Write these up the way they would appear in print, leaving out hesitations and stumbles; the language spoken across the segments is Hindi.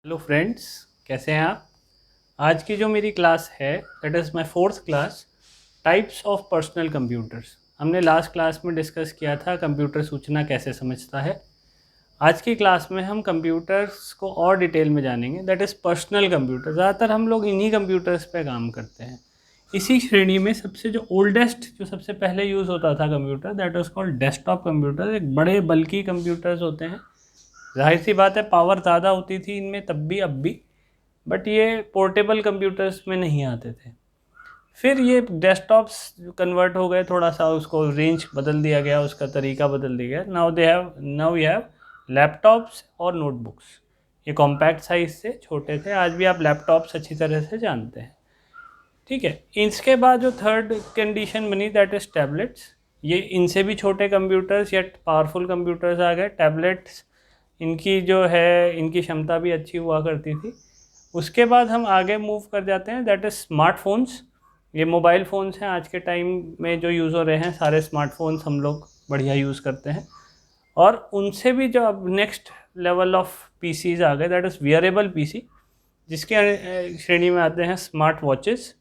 हेलो फ्रेंड्स, कैसे हैं आप। आज की जो मेरी क्लास है that is my fourth class, types of personal computers. हमने लास्ट क्लास में डिस्कस किया था कंप्यूटर सूचना कैसे समझता है। आज की क्लास में हम कंप्यूटर्स को और डिटेल में जानेंगे, दैट इज़ पर्सनल कंप्यूटर। ज़्यादातर हम लोग इन्हीं कंप्यूटर्स पे काम करते हैं। इसी श्रेणी में सबसे जो ओल्डेस्ट, जो सबसे पहले यूज़ होता था computer, that is called desktop computer. एक बड़े बल्कि कंप्यूटर्स होते हैं, जाहिर सी बात है पावर ज़्यादा होती थी इनमें तब भी अब भी, बट ये पोर्टेबल कंप्यूटर्स में नहीं आते थे। फिर ये डेस्कटॉप्स कन्वर्ट हो गए, थोड़ा सा उसको रेंज बदल दिया गया, उसका तरीका बदल दिया गया। नाउ वी हैव लैपटॉप्स और नोटबुक्स। ये कॉम्पैक्ट साइज से छोटे थे, आज भी आप लैपटॉप्स अच्छी तरह से जानते हैं, ठीक है। इसके बाद जो थर्ड कंडीशन बनी दैट इज़ टैबलेट्स। ये इनसे भी छोटे कंप्यूटर्स या पावरफुल कंप्यूटर्स आ गए। टैबलेट्स, इनकी जो है इनकी क्षमता भी अच्छी हुआ करती थी। उसके बाद हम आगे मूव कर जाते हैं, दैट इज़ स्मार्टफोन्स। ये मोबाइल फ़ोन्स हैं आज के टाइम में जो यूज़ हो रहे हैं, सारे स्मार्टफोन्स हम लोग बढ़िया यूज़ करते हैं। और उनसे भी जो अब नेक्स्ट लेवल ऑफ पीसीज आ गए, दैट इज़ वियरेबल पीसी, जिसके श्रेणी में आते हैं smart watches,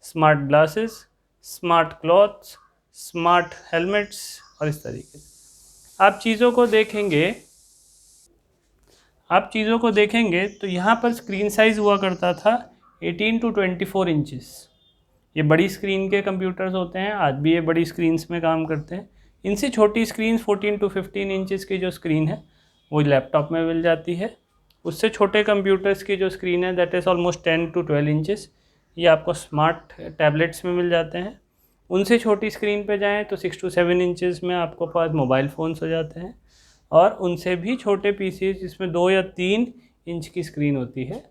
smart glasses, smart clothes, smart helmets और इस तरीके से आप चीज़ों को देखेंगे तो यहाँ पर स्क्रीन साइज़ हुआ करता था 18 to 24 इंचेस। ये बड़ी स्क्रीन के कंप्यूटर्स होते हैं, आज भी ये बड़ी स्क्रीन्स में काम करते हैं। इनसे छोटी स्क्रीन 14 to 15 इंचेस की जो स्क्रीन है वो लैपटॉप में मिल जाती है। उससे छोटे कंप्यूटर्स की जो स्क्रीन है that is almost 10 to 12 inches, ये आपको स्मार्ट टैबलेट्स में मिल जाते हैं। उनसे छोटी स्क्रीन पे जाएँ तो 6 to 7 इंचेस में आपको पास मोबाइल फ़ोन्स हो जाते हैं। और उनसे भी छोटे पीसी जिसमें 2 या 3 इंच की स्क्रीन होती है,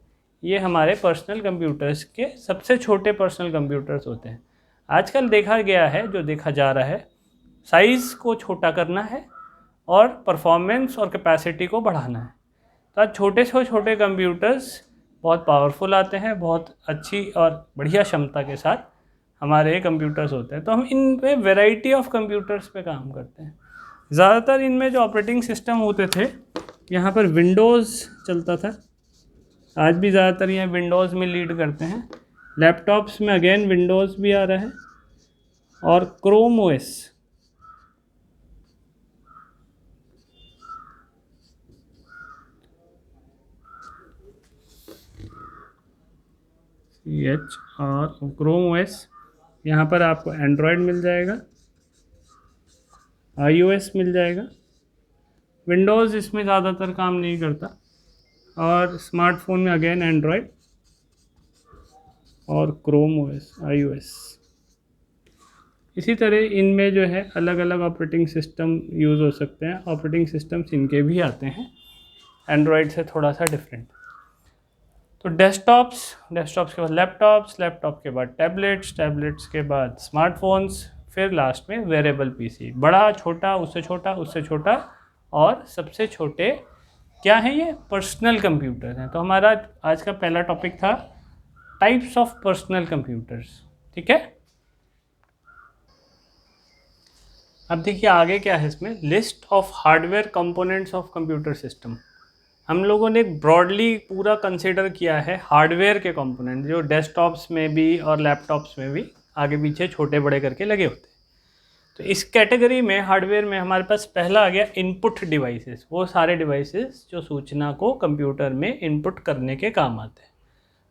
ये हमारे पर्सनल कंप्यूटर्स के सबसे छोटे पर्सनल कंप्यूटर्स होते हैं। आजकल देखा गया है, जो देखा जा रहा है, साइज़ को छोटा करना है और परफॉर्मेंस और कैपेसिटी को बढ़ाना है। तो आज छोटे से छोटे कंप्यूटर्स बहुत पावरफुल आते हैं, बहुत अच्छी और बढ़िया क्षमता के साथ हमारे कंप्यूटर्स होते हैं। तो हम इन पे वैरायटी ऑफ कंप्यूटर्स पे काम करते हैं। ज़्यादातर इनमें जो ऑपरेटिंग सिस्टम होते थे, यहाँ पर विंडोज़ चलता था, आज भी ज़्यादातर ये विंडोज़ में लीड करते हैं। लैपटॉप्स में अगेन विंडोज़ भी आ रहा है और क्रोम ओएस। क्रोम ओएस, यहाँ पर आपको एंड्रॉयड मिल जाएगा, iOS मिल जाएगा। विंडोज़ इसमें ज़्यादातर काम नहीं करता। और स्मार्टफोन में अगेन एंड्रॉयड और क्रोम ओएस, iOS। इसी तरह इनमें जो है अलग अलग ऑपरेटिंग सिस्टम यूज़ हो सकते हैं। ऑपरेटिंग सिस्टम्स इनके भी आते हैं, एंड्रॉयड से थोड़ा सा डिफरेंट। तो डेस्कटॉप्स के बाद लैपटॉप के बाद टैबलेट्स के बाद स्मार्टफोन्स, फिर लास्ट में वेरेबल पीसी। बड़ा, छोटा, उससे छोटा और सबसे छोटे क्या हैं, ये पर्सनल कंप्यूटर हैं। तो हमारा आज का पहला टॉपिक था टाइप्स ऑफ पर्सनल कंप्यूटर्स, ठीक है। अब देखिए आगे क्या है इसमें, list of hardware components of computer system. हम लोगों ने ब्रॉडली पूरा कंसिडर किया है हार्डवेयर के कंपोनेंट, जो डेस्कटॉप्स में भी और लैपटॉप्स में भी आगे पीछे छोटे बड़े करके लगे होते हैं। तो इस कैटेगरी में हार्डवेयर में हमारे पास पहला आ गया इनपुट डिवाइसेस, वो सारे डिवाइसेस जो सूचना को कंप्यूटर में इनपुट करने के काम आते हैं।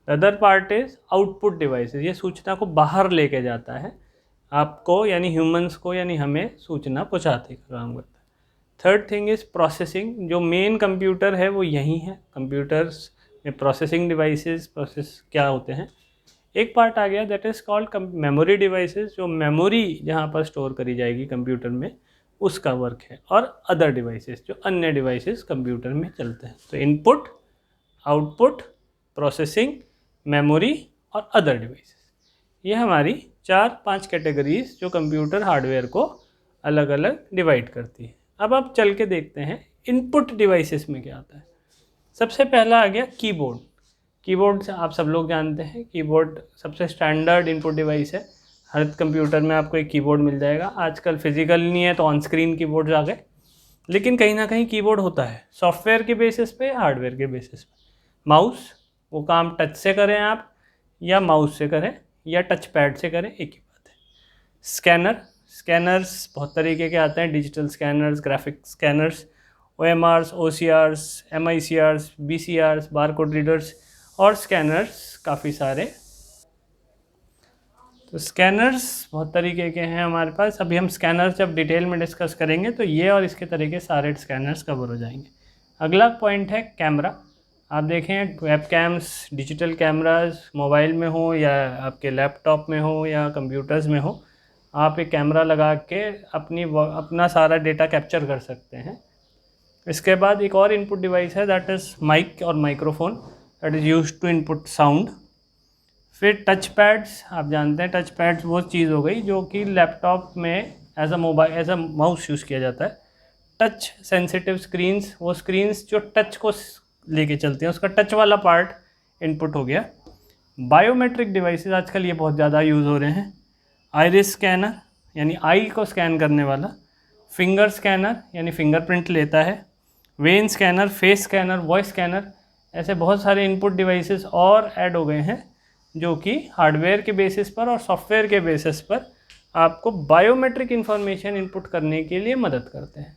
Other part is output devices, ये सूचना को बाहर लेके जाता है, आपको यानी ह्यूमंस को यानी हमें सूचना पहुँचाने का काम करता है। थर्ड थिंग इज़ प्रोसेसिंग, जो मेन कंप्यूटर है वो यही है। कंप्यूटर्स में प्रोसेसिंग डिवाइसेस प्रोसेस क्या होते हैं। एक पार्ट आ गया that is called memory devices, जो मेमोरी जहाँ पर स्टोर करी जाएगी कंप्यूटर में उसका वर्क है। और अदर डिवाइसेस, जो अन्य डिवाइसेस कंप्यूटर में चलते हैं। तो इनपुट, आउटपुट, प्रोसेसिंग, मेमोरी और अदर डिवाइसेस, ये हमारी 4-5 कैटेगरीज जो कंप्यूटर हार्डवेयर को अलग अलग डिवाइड करती है। अब आप चल के देखते हैं इनपुट डिवाइसेस में क्या आता है। सबसे पहला आ गया कीबोर्ड। कीबोर्ड से आप सब लोग जानते हैं, कीबोर्ड सबसे स्टैंडर्ड इनपुट डिवाइस है। हर कंप्यूटर में आपको एक कीबोर्ड मिल जाएगा। आजकल फिजिकल नहीं है तो ऑन स्क्रीन कीबोर्ड आ गए, लेकिन कहीं ना कहीं कीबोर्ड होता है, सॉफ्टवेयर के बेसिस पे या हार्डवेयर के बेसिस पे। माउस, वो काम टच से करें आप या माउस से करें या टच पैड से करें, एक ही बात है। स्कैनर्स बहुत तरीके के आते हैं, digital scanners, graphic scanners, OMRs, OCRs, MICRs, BCRs, barcode readers और स्कैनर्स काफ़ी सारे। तो स्कैनर्स बहुत तरीके के हैं हमारे पास। अभी हम स्कैनर्स जब डिटेल में डिस्कस करेंगे तो ये और इसके तरीके सारे स्कैनर्स कवर हो जाएंगे। अगला पॉइंट है कैमरा। आप देखें web camps, digital cameras mobile में हो या आपके लैपटॉप में हो या कंप्यूटर्स में हो, आप एक कैमरा लगा के अपना सारा डेटा कैप्चर कर सकते हैं। इसके बाद एक और इनपुट डिवाइस है, दैट इज़ माइक और microphone, that is used to input sound. फिर टच पैड्स, आप जानते हैं टच पैड्स वो चीज़ हो गई जो कि लैपटॉप में एज अ माउस यूज़ किया जाता है। टच सेंसिटिव स्क्रीन्स, वो स्क्रीन्स जो टच को लेके चलती हैं, उसका टच वाला पार्ट इनपुट हो गया। बायोमेट्रिक डिवाइसेस आजकल ये बहुत ज़्यादा यूज़ हो रहे हैं। आइरिस स्कैनर यानी आई को स्कैन करने वाला, फिंगर स्कैनर यानी फिंगरप्रिंट लेता है, when scanner, face scanner, voice scanner, ऐसे बहुत सारे इनपुट डिवाइसेस और ऐड हो गए हैं जो कि हार्डवेयर के बेसिस पर और सॉफ्टवेयर के बेसिस पर आपको बायोमेट्रिक इन्फॉर्मेशन इनपुट करने के लिए मदद करते हैं।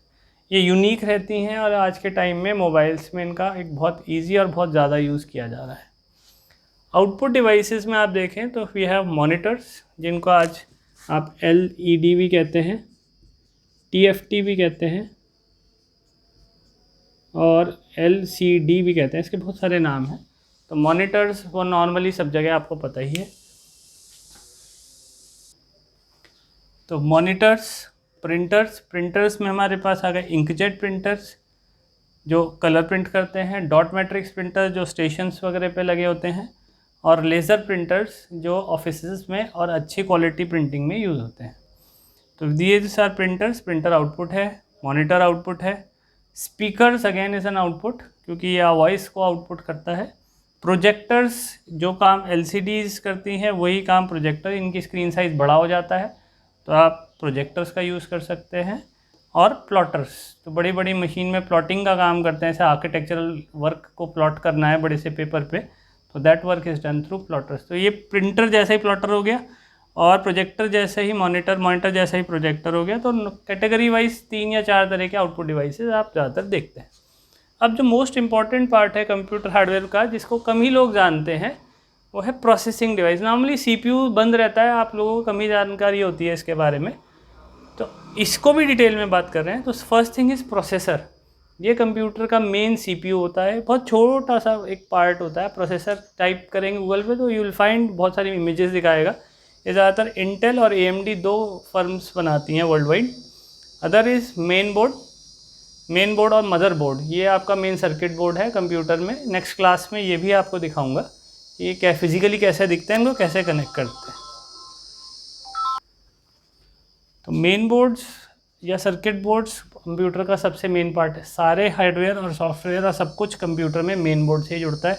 ये यूनिक रहती हैं और आज के टाइम में मोबाइल्स में इनका एक बहुत इजी और बहुत ज़्यादा यूज़ किया जा रहा है। आउटपुट डिवाइसेस में आप देखें तो वी हैव मॉनिटर्स, जिनको आज आप LED भी कहते हैं, TFT भी कहते हैं और LCD भी कहते हैं, इसके बहुत सारे नाम हैं। तो मॉनिटर्स वो नॉर्मली सब जगह आपको पता ही है। तो मॉनिटर्स, प्रिंटर्स में हमारे पास आ गए इंकजेट प्रिंटर्स जो कलर प्रिंट करते हैं, डॉट मैट्रिक्स प्रिंटर्स जो स्टेशंस वगैरह पे लगे होते हैं, और लेज़र प्रिंटर्स जो ऑफिसेस में और अच्छी क्वालिटी प्रिंटिंग में यूज़ होते हैं। तो these are printers. Printer output है, मॉनिटर आउटपुट है, speakers again is an output क्योंकि यह वॉइस को आउटपुट करता है। प्रोजेक्टर्स जो काम LCDs करती हैं वही काम प्रोजेक्टर, इनकी स्क्रीन साइज़ बड़ा हो जाता है तो आप प्रोजेक्टर्स का यूज़ कर सकते हैं। और प्लॉटर्स, तो बड़ी बड़ी मशीन में प्लॉटिंग का काम करते हैं, जैसे आर्किटेक्चरल वर्क को प्लॉट करना है बड़े से पेपर पे, तो that work is done through plotters. तो ये प्रिंटर जैसा ही प्लॉटर हो गया और प्रोजेक्टर जैसे ही मॉनिटर जैसा ही प्रोजेक्टर हो गया। तो कैटेगरी वाइज 3 या 4 तरह के आउटपुट डिवाइसेस आप ज़्यादातर देखते हैं। अब जो मोस्ट इम्पॉर्टेंट पार्ट है कंप्यूटर हार्डवेयर का, जिसको कम ही लोग जानते हैं, वो है प्रोसेसिंग डिवाइस। नॉर्मली CPU बंद रहता है, आप लोगों को कम ही जानकारी होती है इसके बारे में, तो इसको भी डिटेल में बात कर रहे हैं। तो फर्स्ट थिंग इज़ प्रोसेसर। ये कंप्यूटर का मेन CPU होता है, बहुत छोटा सा एक पार्ट होता है प्रोसेसर। टाइप करेंगे गूगल पे तो यू विल फाइंड बहुत सारी इमेजेस दिखाएगा। ये ज़्यादातर इंटेल और AMD 2 फर्म्स बनाती हैं world wide. Other is main board और मदर बोर्ड, ये आपका मेन सर्किट बोर्ड है कंप्यूटर में। नेक्स्ट क्लास में ये भी आपको दिखाऊंगा ये क्या फिजिकली कैसे दिखते हैं, इनको कैसे कनेक्ट करते हैं। तो मेन बोर्ड्स या सर्किट बोर्ड्स कंप्यूटर का सबसे मेन पार्ट है। सारे हार्डवेयर और सॉफ्टवेयर और सब कुछ कंप्यूटर में मेन बोर्ड से ही जुड़ता है।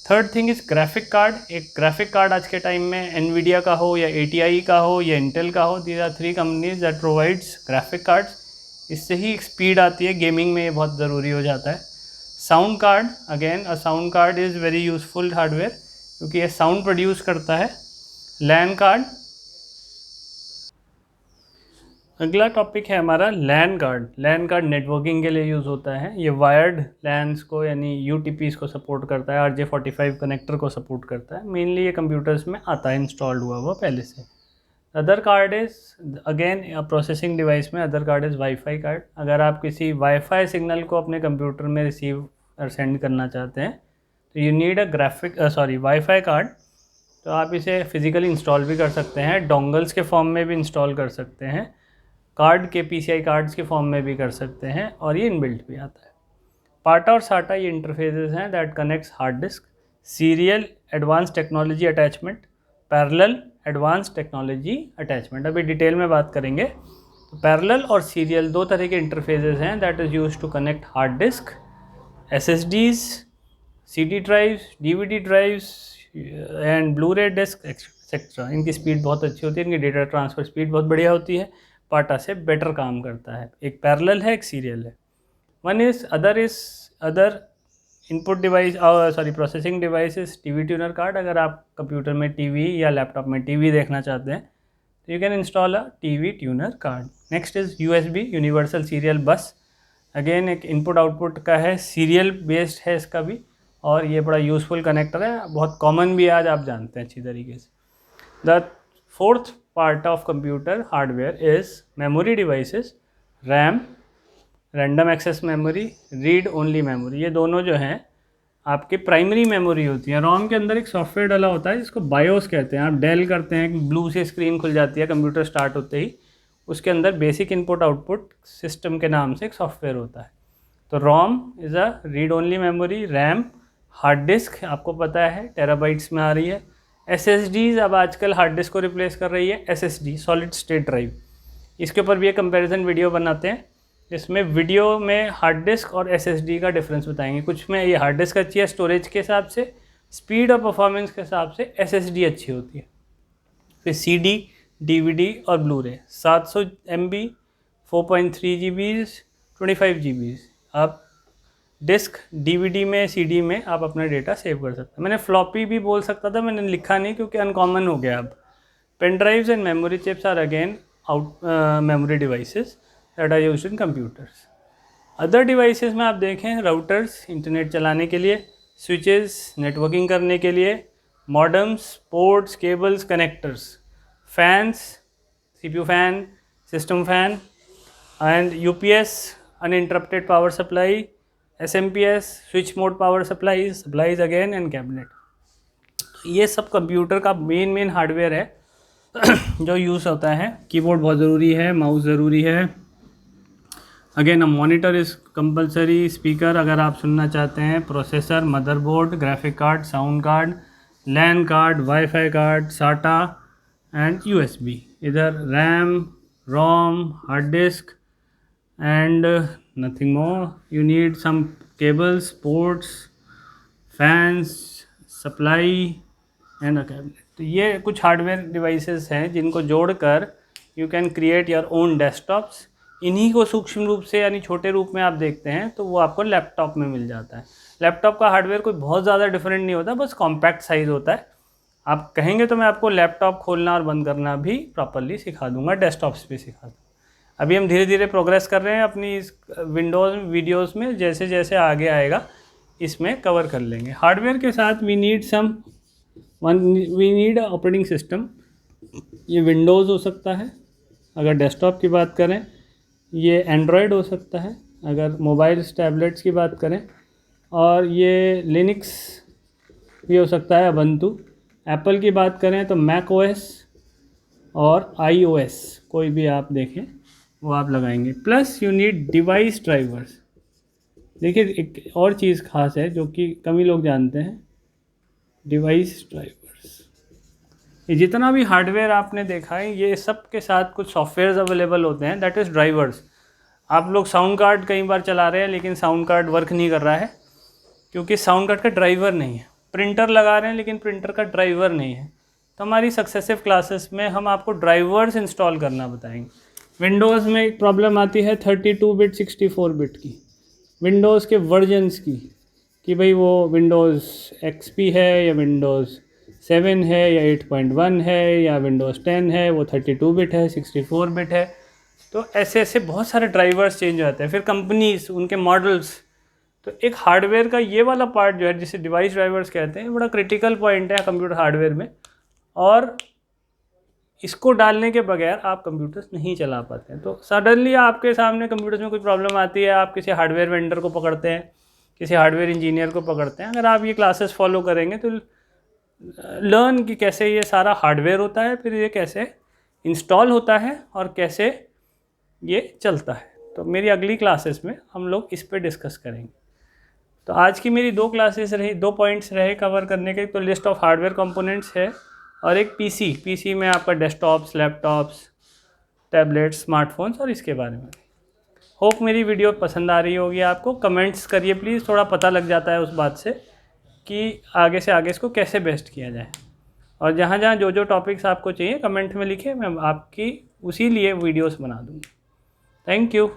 Third thing is graphic card. एक ग्राफिक कार्ड आज के टाइम में NVIDIA का हो या ATI का हो या इंटेल का हो, these are 3 companies that provides graphic cards. इससे ही स्पीड आती है, गेमिंग में ये बहुत ज़रूरी हो जाता है। Sound card, again a sound card is very useful hardware क्योंकि ये साउंड प्रोड्यूस करता है। LAN कार्ड, अगला टॉपिक है हमारा LAN card. LAN card networking के लिए यूज़ होता है। ये वायर्ड LANs को यानी UTPs को सपोर्ट करता है, RJ45 कनेक्टर को सपोर्ट करता है। मेनली ये कंप्यूटर्स में आता है इंस्टॉल्ड हुआ पहले से। Other card is again processing device में other card is WiFi card. अगर आप किसी वाईफाई सिग्नल को अपने कंप्यूटर में रिसीव और सेंड करना चाहते हैं तो you need a wifi card. तो आप इसे फिज़िकली इंस्टॉल भी कर सकते हैं, डोंगल्स के फॉर्म में भी इंस्टॉल कर सकते हैं, कार्ड के PCI कार्ड्स के फॉर्म में भी कर सकते हैं, और ये इनबिल्ट भी आता है। पाटा और साटा ये इंटरफेसेस हैं that connects hard disk. Serial advance technology attachment, parallel advance technology attachment. अभी डिटेल में बात करेंगे। तो पैरेलल और सीरियल 2 तरह के इंटरफेसेस हैं that is used to connect hard disk, SSDs, CD drives, DVD drives and Blu-ray disc etcetera. इनकी स्पीड बहुत अच्छी होती है, इनकी डेटा ट्रांसफ़र स्पीड बहुत बढ़िया होती है, पाटा से बेटर काम करता है। एक पैरेलल है, एक सीरियल है। Other input device processing devices TV tuner card. अगर आप कंप्यूटर में टीवी या लैपटॉप में टीवी देखना चाहते हैं तो you can install a TV tuner card. Next is USB, universal serial बस। अगेन एक इनपुट आउटपुट का है, सीरियल बेस्ड है इसका भी, और ये बड़ा यूज़फुल कनेक्टर है, बहुत कॉमन भी है, आज आप जानते हैं अच्छी तरीके से। The fourth part of computer hardware is memory devices, RAM, random access memory, read only memory. ये दोनों जो हैं आपके प्राइमरी मेमोरी होती है। रोम के अंदर एक सॉफ्टवेयर डाला होता है जिसको बायोस कहते हैं। आप डेल करते हैं, ब्लू से स्क्रीन खुल जाती है कंप्यूटर स्टार्ट होते ही, उसके अंदर बेसिक इनपुट आउटपुट सिस्टम के नाम से एक सॉफ्टवेयर होता है। तो ROM is a read only memory. RAM, hard disk आपको पता है टेराबाइट्स में आ रही है। SSDs अब आजकल हार्ड डिस्क को रिप्लेस कर रही है, SSD सॉलिड स्टेट ड्राइव। इसके ऊपर भी एक कंपैरिजन वीडियो बनाते हैं जिसमें वीडियो में हार्ड डिस्क और SSD का डिफरेंस बताएंगे। कुछ में ये हार्ड डिस्क अच्छी है स्टोरेज के हिसाब से, स्पीड और परफॉर्मेंस के हिसाब से SSD अच्छी होती है। फिर CD, DVD और ब्लू रे, 700 MB, 4.3 GB, 25 GB। आप डिस्क DVD में, CD में आप अपना डेटा सेव कर सकते हैं। मैंने फ्लॉपी भी बोल सकता था, मैंने लिखा नहीं क्योंकि अनकॉमन हो गया अब। Pen drives and memory chips are again memory devices that are used in computers. Other devices में आप देखें, राउटर्स इंटरनेट चलाने के लिए, स्विचेस नेटवर्किंग करने के लिए, modems, ports, cables, connectors, fans, CPU fan, system fan, and UPS uninterrupted power supply, SMPS switch mode power supplies again, and cabinet. ये सब कंप्यूटर का मेन हार्डवेयर है जो यूज़ होता है। कीबोर्ड बहुत ज़रूरी है, माउस ज़रूरी है। Again a monitor is compulsory, speaker अगर आप सुनना चाहते हैं, processor, motherboard, graphic card, sound card, LAN card, wifi card, SATA and USB। इधर RAM, ROM, hard disk and nothing more. You need some cables, ports, fans, supply and a cabinet. तो ये कुछ हार्डवेयर डिवाइसेस हैं जिनको जोड़कर you can create your own desktops. इन्हीं को सूक्ष्म रूप से यानी छोटे रूप में आप देखते हैं तो वो आपको लैपटॉप में मिल जाता है। लैपटॉप का हार्डवेयर कोई बहुत ज़्यादा डिफरेंट नहीं होता, बस कॉम्पैक्ट साइज़ होता है। आप कहेंगे तो मैं आपको लैपटॉप खोलना और बंद करना भी प्रॉपरली सिखा दूंगा, डेस्कटॉप्स पे सिखा दूँगा। अभी हम धीरे धीरे प्रोग्रेस कर रहे हैं अपनी इस विंडोज़ वीडियोस में, जैसे जैसे आगे आएगा इसमें कवर कर लेंगे। हार्डवेयर के साथ वी नीड ऑपरेटिंग सिस्टम। ये विंडोज़ हो सकता है अगर डेस्कटॉप की बात करें, ये एंड्रॉयड हो सकता है अगर मोबाइल्स टैबलेट्स की बात करें, और ये लिनक्स भी हो सकता है, ubuntu। एप्पल की बात करें तो macOS और iOS, कोई भी आप देखें वो आप लगाएंगे। Plus you need device drivers. देखिए एक और चीज़ खास है जो कि कम ही लोग जानते हैं, डिवाइस ड्राइवर्स। ये जितना भी हार्डवेयर आपने देखा है ये सब के साथ कुछ सॉफ्टवेयर्स अवेलेबल होते हैं, दैट इज़ ड्राइवर्स। आप लोग साउंड कार्ड कई बार चला रहे हैं लेकिन साउंड कार्ड वर्क नहीं कर रहा है क्योंकि साउंड कार्ड का ड्राइवर नहीं है। प्रिंटर लगा रहे हैं लेकिन प्रिंटर का ड्राइवर नहीं है। तो हमारी सक्सेसिव क्लासेस में हम आपको ड्राइवर्स इंस्टॉल करना बताएंगे। विंडोज़ में एक प्रॉब्लम आती है 32 बिट 64 बिट की, विंडोज़ के वर्जन्स की, कि भाई वो विंडोज़ XP है या विंडोज़ 7 है या 8.1 है या विंडोज़ 10 है, वो 32 बिट है, 64 बिट है। तो ऐसे ऐसे बहुत सारे ड्राइवर्स चेंज हो जाते हैं। फिर कंपनीज, उनके मॉडल्स। तो एक हार्डवेयर का ये वाला पार्ट जो है जिसे डिवाइस ड्राइवर्स कहते हैं, बड़ा क्रिटिकल पॉइंट है कंप्यूटर हार्डवेयर में, और इसको डालने के बगैर आप कंप्यूटर्स नहीं चला पाते हैं। तो सडनली आपके सामने कंप्यूटर्स में कोई प्रॉब्लम आती है, आप किसी हार्डवेयर वेंडर को पकड़ते हैं, किसी हार्डवेयर इंजीनियर को पकड़ते हैं। अगर आप ये क्लासेस फॉलो करेंगे तो लर्न कि कैसे ये सारा हार्डवेयर होता है, फिर ये कैसे इंस्टॉल होता है और कैसे ये चलता है। तो मेरी अगली क्लासेस में हम लोग इस पे डिस्कस करेंगे। तो आज की मेरी 2 क्लासेस रही, 2 पॉइंट्स रहे कवर करने के। तो लिस्ट ऑफ हार्डवेयर कंपोनेंट्स है और एक पीसी में आपका डेस्कटॉप्स, लैपटॉप्स, टैबलेट्स, स्मार्टफोन्स और इसके बारे में। होप मेरी वीडियो पसंद आ रही होगी आपको। कमेंट्स करिए प्लीज़, थोड़ा पता लग जाता है उस बात से कि आगे से आगे इसको कैसे बेस्ट किया जाए। और जहाँ जहाँ जो जो टॉपिक्स आपको चाहिए कमेंट में लिखिए, मैं आपकी उसी लिए वीडियोस बना दूँगा। Thank you.